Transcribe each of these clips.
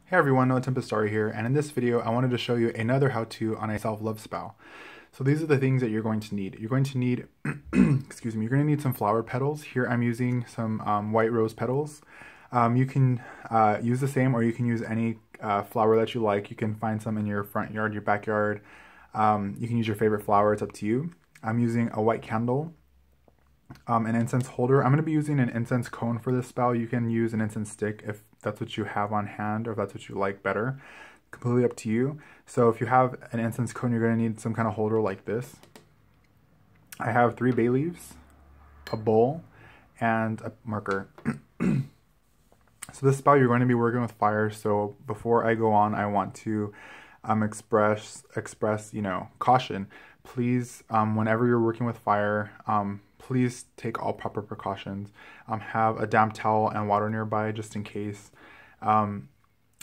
Hey everyone, noah.tempestarii here, and in this video I wanted to show you another how-to on a SeLF-LoVe spell. So these are the things that you're going to need. You're going to need, excuse me, you're going to need some flower petals. Here I'm using some white rose petals. You can use the same, or you can use any flower that you like. You can find some in your front yard, your backyard. You can use your favorite flower, it's up to you. I'm using a white candle, an incense holder. I'm going to be using an incense cone for this spell. You can use an incense stick if that's what you have on hand, or if that's what you like better. Completely up to you. So if you have an incense cone, you're going to need some kind of holder like this. I have 3 bay leaves, a bowl, and a marker. So this spell, you're going to be working with fire. So before I go on, I want to express caution. Please, whenever you're working with fire, please take all proper precautions. Have a damp towel and water nearby just in case. I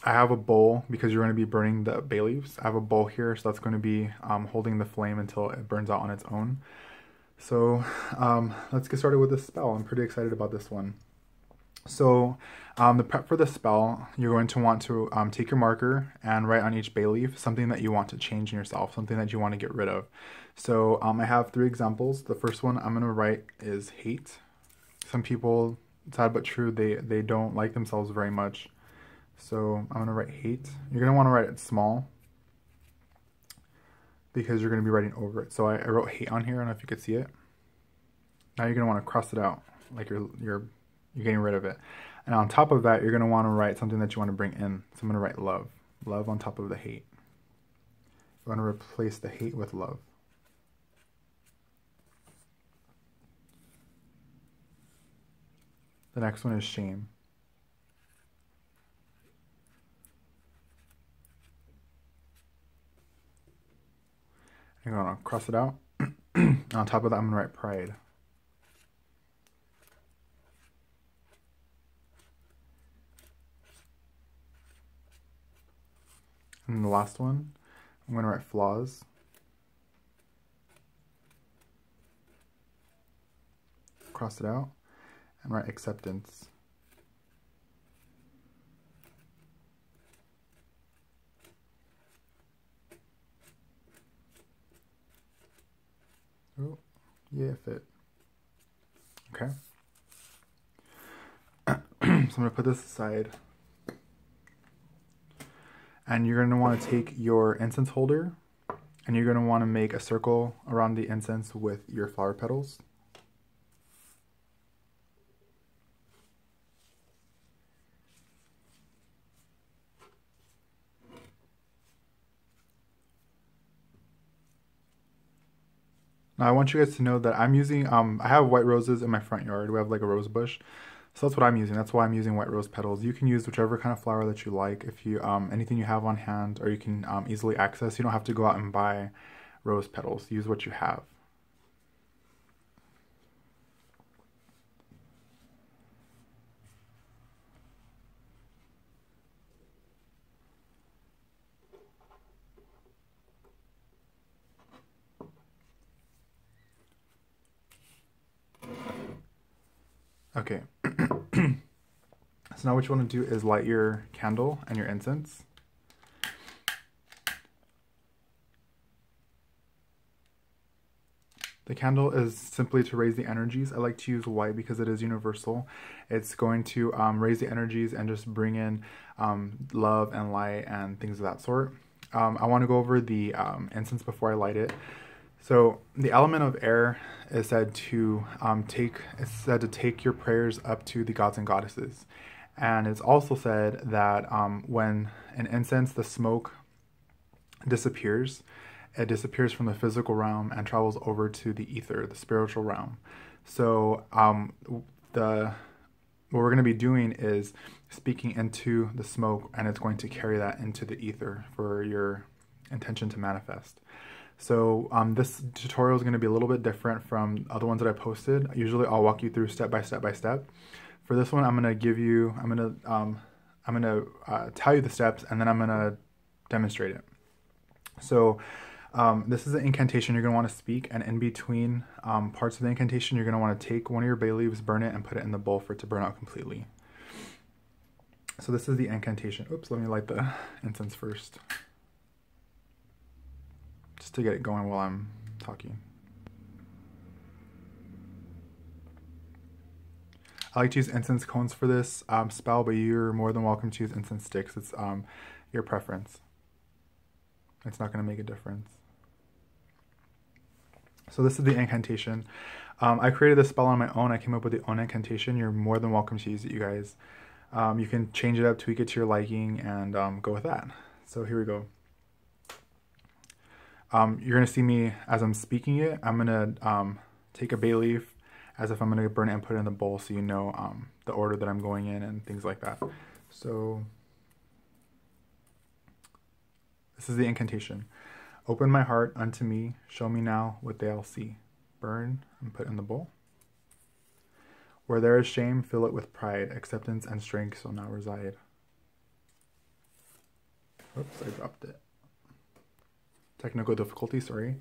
have a bowl because you're going to be burning the bay leaves. I have a bowl here, so that's going to be holding the flame until it burns out on its own. So let's get started with this spell. I'm pretty excited about this one. So the prep for the spell, you're going to want to take your marker and write on each bay leaf something that you want to change in yourself, something that you want to get rid of. So I have 3 examples. The first one I'm going to write is hate. Some people, sad but true, they don't like themselves very much. So I'm going to write hate. You're going to want to write it small because you're going to be writing over it. So I wrote hate on here. I don't know if you could see it. Now you're going to want to cross it out like you're getting rid of it. And on top of that, you're going to want to write something that you want to bring in. So I'm going to write love. Love on top of the hate. You want to replace the hate with love. The next one is shame. You're going to cross it out. On top of that, I'm going to write pride. And the last one, I'm going to write flaws. Cross it out and write acceptance. Oh, yeah, fit. Okay. So I'm going to put this aside. And you're going to want to take your incense holder and you're going to want to make a circle around the incense with your flower petals. Now I want you guys to know that I'm using, I have white roses in my front yard. We have like a rose bush. So that's what I'm using. That's why I'm using white rose petals. You can use whichever kind of flower that you like. If you, anything you have on hand or you can easily access. You don't have to go out and buy rose petals. Use what you have. Okay. So now what you want to do is light your candle and your incense. The candle is simply to raise the energies. I like to use white because it is universal. It's going to raise the energies and just bring in love and light and things of that sort. I want to go over the incense before I light it. So the element of air is said to take your prayers up to the gods and goddesses. And it's also said that when an incense, the smoke disappears, it disappears from the physical realm and travels over to the ether, the spiritual realm. So what we're going to be doing is speaking into the smoke, and it's going to carry that into the ether for your intention to manifest. So this tutorial is going to be a little bit different from other ones that I posted. Usually I'll walk you through step by step by step. For this one, I'm going to tell you the steps, and then I'm going to demonstrate it. So this is an incantation you're going to want to speak, and in between parts of the incantation, you're going to want to take one of your bay leaves, burn it, and put it in the bowl for it to burn out completely. So this is the incantation. Oops, let me light the incense first, just to get it going while I'm talking. I like to use incense cones for this spell, but you're more than welcome to use incense sticks. It's your preference. It's not going to make a difference. So this is the incantation. I created this spell on my own. I came up with the own incantation. You're more than welcome to use it, you guys. You can change it up, tweak it to your liking, and go with that. So here we go. You're going to see me as I'm speaking it. I'm going to take a bay leaf as if I'm going to burn it and put it in the bowl, so you know the order that I'm going in and things like that. So this is the incantation. Open my heart unto me, show me now what they'll see. Burn and put in the bowl. Where there is shame, fill it with pride. Acceptance and strength shall now reside. Oops, I dropped it. Technical difficulty, sorry.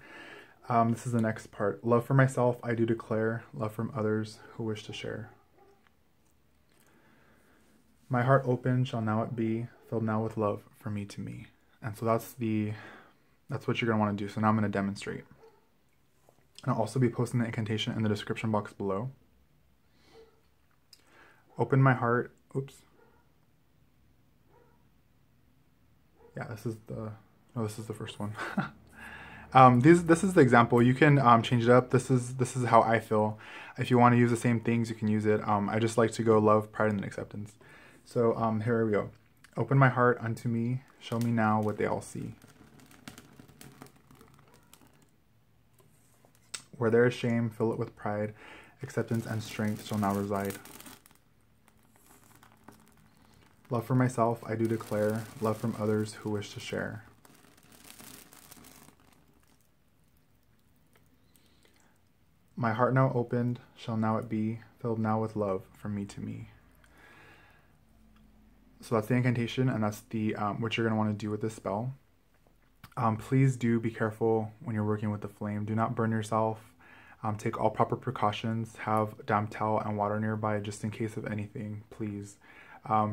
This is the next part. Love for myself, I do declare. Love from others who wish to share. My heart open shall now it be, filled now with love from me to me. And so that's what you're going to want to do. So now I'm going to demonstrate. And I'll also be posting the incantation in the description box below. Open my heart. Oops. Yeah, this is the first one. This is the example. You can change it up. This is how I feel. If you want to use the same things, you can use it. I just like to go love, pride, and acceptance. So here we go. Open my heart unto me. Show me now what they all see. Where there is shame, fill it with pride. Acceptance and strength shall now reside. Love for myself, I do declare. Love from others who wish to share. My heart now opened, shall now it be, filled now with love from me to me. So that's the incantation, and that's the what you're going to want to do with this spell. Please do be careful when you're working with the flame. Do not burn yourself. Take all proper precautions. Have damp towel and water nearby just in case of anything. Please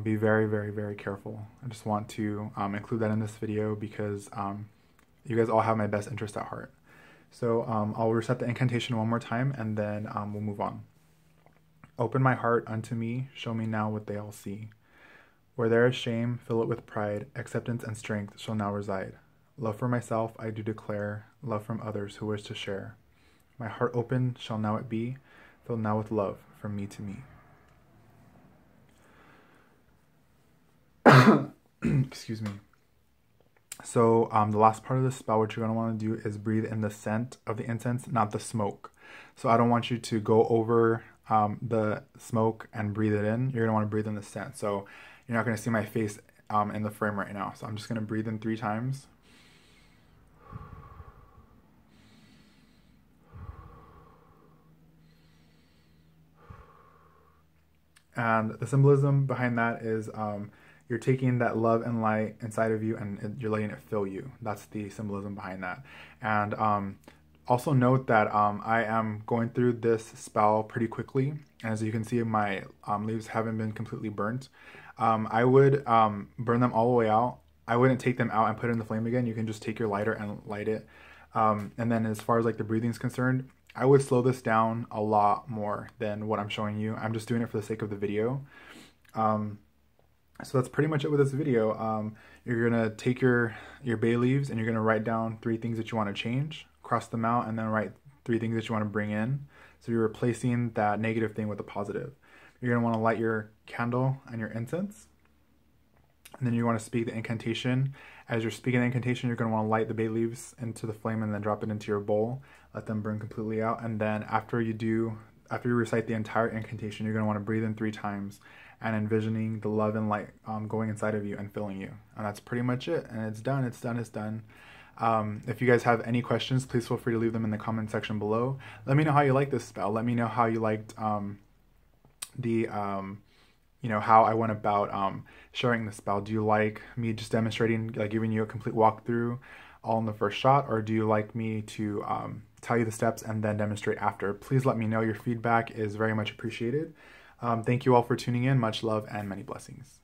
be very, very, very careful. I just want to include that in this video because you guys all have my best interest at heart. So I'll reset the incantation one more time, and then we'll move on. Open my heart unto me. Show me now what they all see. Where there is shame, fill it with pride. Acceptance and strength shall now reside. Love for myself, I do declare. Love from others who wish to share. My heart open shall now it be, filled now with love from me to me. Excuse me. So the last part of the spell, what you're going to want to do is breathe in the scent of the incense, not the smoke. So I don't want you to go over the smoke and breathe it in. You're going to want to breathe in the scent. So you're not going to see my face in the frame right now. So I'm just going to breathe in 3 times. And the symbolism behind that is you're taking that love and light inside of you and you're letting it fill you. That's the symbolism behind that. And also note that I am going through this spell pretty quickly. And as you can see, my leaves haven't been completely burnt. I would burn them all the way out. I wouldn't take them out and put it in the flame again. You can just take your lighter and light it. And then as far as like the breathing is concerned, I would slow this down a lot more than what I'm showing you. I'm just doing it for the sake of the video. So that's pretty much it with this video. You're gonna take your bay leaves and you're gonna write down 3 things that you want to change, cross them out, and then write 3 things that you want to bring in. So you're replacing that negative thing with a positive. You're gonna want to light your candle and your incense. And then you want to speak the incantation. As you're speaking the incantation, you're going to want to light the bay leaves into the flame and then drop it into your bowl. Let them burn completely out. And then after you recite the entire incantation, you're going to want to breathe in 3 times and envisioning the love and light going inside of you and filling you. And that's pretty much it. And it's done. It's done. It's done. If you guys have any questions, please feel free to leave them in the comment section below. Let me know how you like this spell. Let me know how you liked how I went about sharing the spell. Do you like me just demonstrating, like giving you a complete walkthrough all in the first shot, or do you like me to tell you the steps and then demonstrate after? Please let me know. Your feedback is very much appreciated. Thank you all for tuning in. Much love and many blessings.